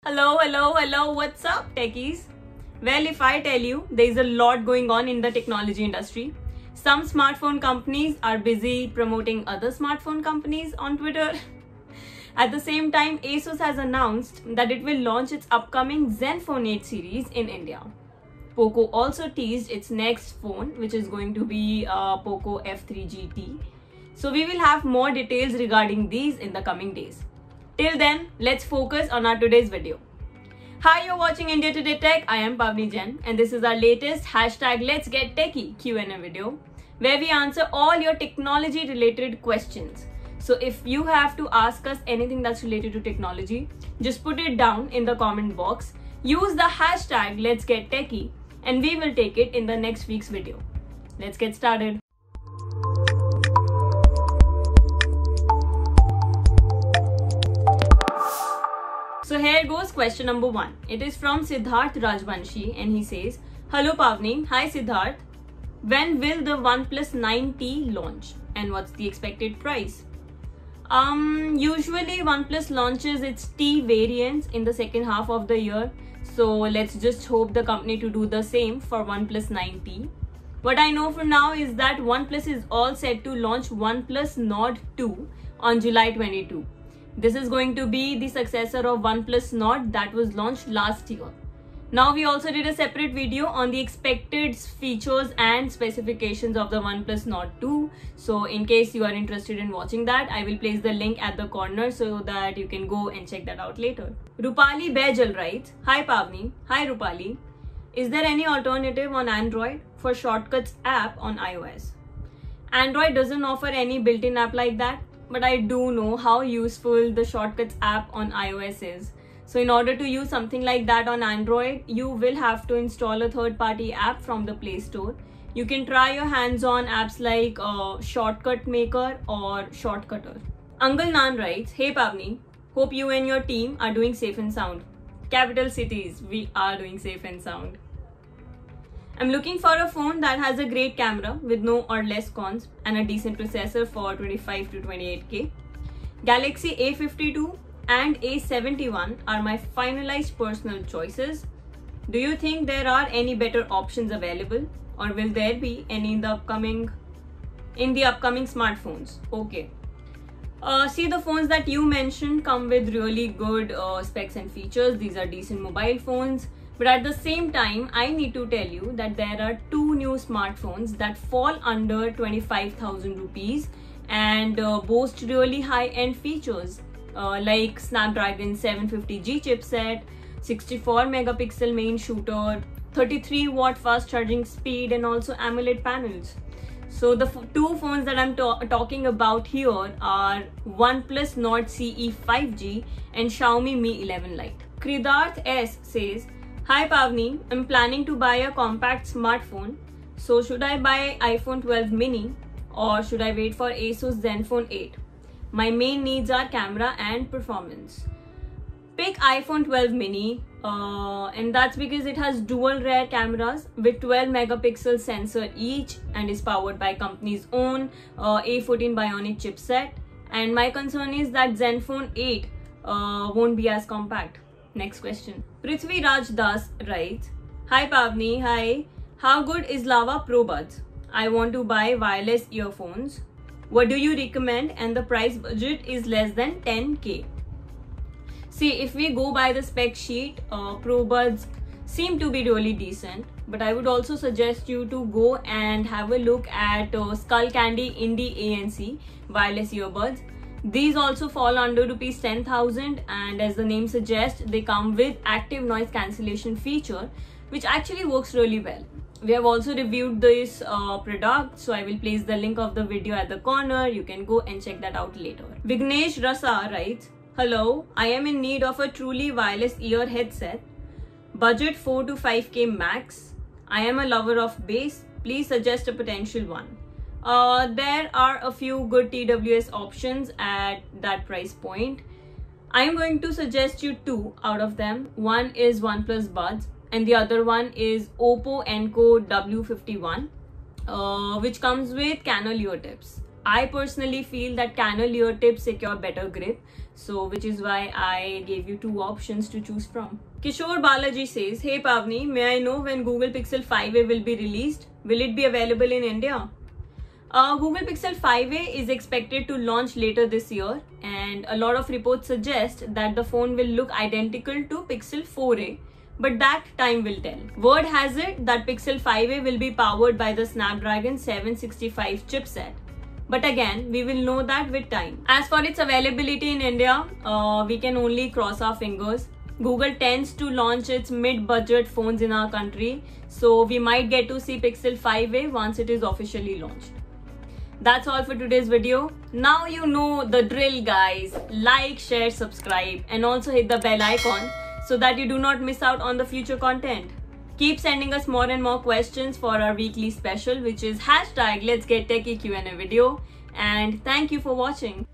Hello, what's up, techies? Well, if I tell you, there is a lot going on in the technology industry. Some smartphone companies are busy promoting other smartphone companies on Twitter. At the same time, ASUS has announced that it will launch its upcoming Zenfone 8 series in India. Poco also teased its next phone, which is going to be Poco F3 GT. So we will have more details regarding these in the coming days. Till then, let's focus on our today's video. Hi, you're watching India Today Tech. I am Pavni Jain and this is our latest Let's Get Techie Q&A video where we answer all your technology related questions. So if you have to ask us anything that's related to technology, just put it down in the comment box. Use the Let's Get Techie and we will take it in the next week's video. Let's get started. So here goes question number 1. It is from Siddharth Rajvanshi and he says, Hello Pavni, hi Siddharth. When will the OnePlus 9T launch and what's the expected price? Usually OnePlus launches its T variants in the second half of the year. So let's just hope the company to do the same for OnePlus 9T. What I know for now is that OnePlus is all set to launch OnePlus Nord 2 on July 22. This is going to be the successor of OnePlus Nord that was launched last year. Now we also did a separate video on the expected features and specifications of the OnePlus Nord 2. So in case you are interested in watching that, I will place the link at the corner so that you can go and check that out later. Rupali Bejal writes, Hi Pavni, hi Rupali. Is there any alternative on Android for Shortcuts app on iOS? Android doesn't offer any built-in app like that. But I do know how useful the Shortcuts app on iOS is. So in order to use something like that on Android, you will have to install a third-party app from the Play Store. You can try your hands on apps like Shortcut Maker or Shortcutter. Angal Nan writes, Hey Pavni, hope you and your team are doing safe and sound. Capital cities, we are doing safe and sound. I'm looking for a phone that has a great camera with no or less cons and a decent processor for 25 to 28K. Galaxy A52 and A71 are my finalized personal choices. Do you think there are any better options available or will there be any in the upcoming smartphones? Okay. See, the phones that you mentioned come with really good specs and features. These are decent mobile phones. But at the same time, I need to tell you that there are two new smartphones that fall under 25,000 rupees and boast really high-end features like Snapdragon 750G chipset, 64 megapixel main shooter, 33 watt fast charging speed and also AMOLED panels. So the two phones that I'm talking about here are OnePlus Nord CE 5G and Xiaomi Mi 11 Lite. Kridarth S says, Hi Pavni, I'm planning to buy a compact smartphone. So should I buy iPhone 12 mini or should I wait for ASUS Zenfone 8? My main needs are camera and performance. Pick iPhone 12 mini and that's because it has dual rear cameras with 12 megapixel sensor each and is powered by company's own A14 Bionic chipset. And my concern is that Zenfone 8 won't be as compact. Next question. Prithvi Raj Das writes, Hi Pavni, hi. How good is Lava Pro Buds? I want to buy wireless earphones. What do you recommend? And the price budget is less than 10K. See, if we go by the spec sheet, Pro Buds seem to be really decent. But I would also suggest you to go and have a look at Skullcandy Indie ANC wireless earbuds. These also fall under rupees 10,000 and as the name suggests, they come with active noise cancellation feature which actually works really well. We have also reviewed this product, so I will place the link of the video at the corner. You can go and check that out later. Vignesh Rasa writes, Hello, I am in need of a truly wireless ear headset. Budget 4 to 5K max. I am a lover of bass. Please suggest a potential one. There are a few good TWS options at that price point. I'm going to suggest you two out of them. One is OnePlus Buds and the other one is Oppo Enco W51 which comes with canal ear tips. I personally feel that canal ear tips secure better grip. So which is why I gave you two options to choose from. Kishore Balaji says, hey Pavni, may I know when Google Pixel 5a will be released? Will it be available in India? Google Pixel 5a is expected to launch later this year, and a lot of reports suggest that the phone will look identical to Pixel 4a, but that time will tell. Word has it that Pixel 5a will be powered by the Snapdragon 765 chipset. But again, we will know that with time. As for its availability in India, we can only cross our fingers. Google tends to launch its mid-budget phones in our country, so we might get to see Pixel 5a once it is officially launched. That's all for today's video. Now you know the drill, guys. Like, share, subscribe, and also hit the bell icon so that you do not miss out on the future content. Keep sending us more and more questions for our weekly special, which is #Let'sGetTechie Q&A video. And thank you for watching.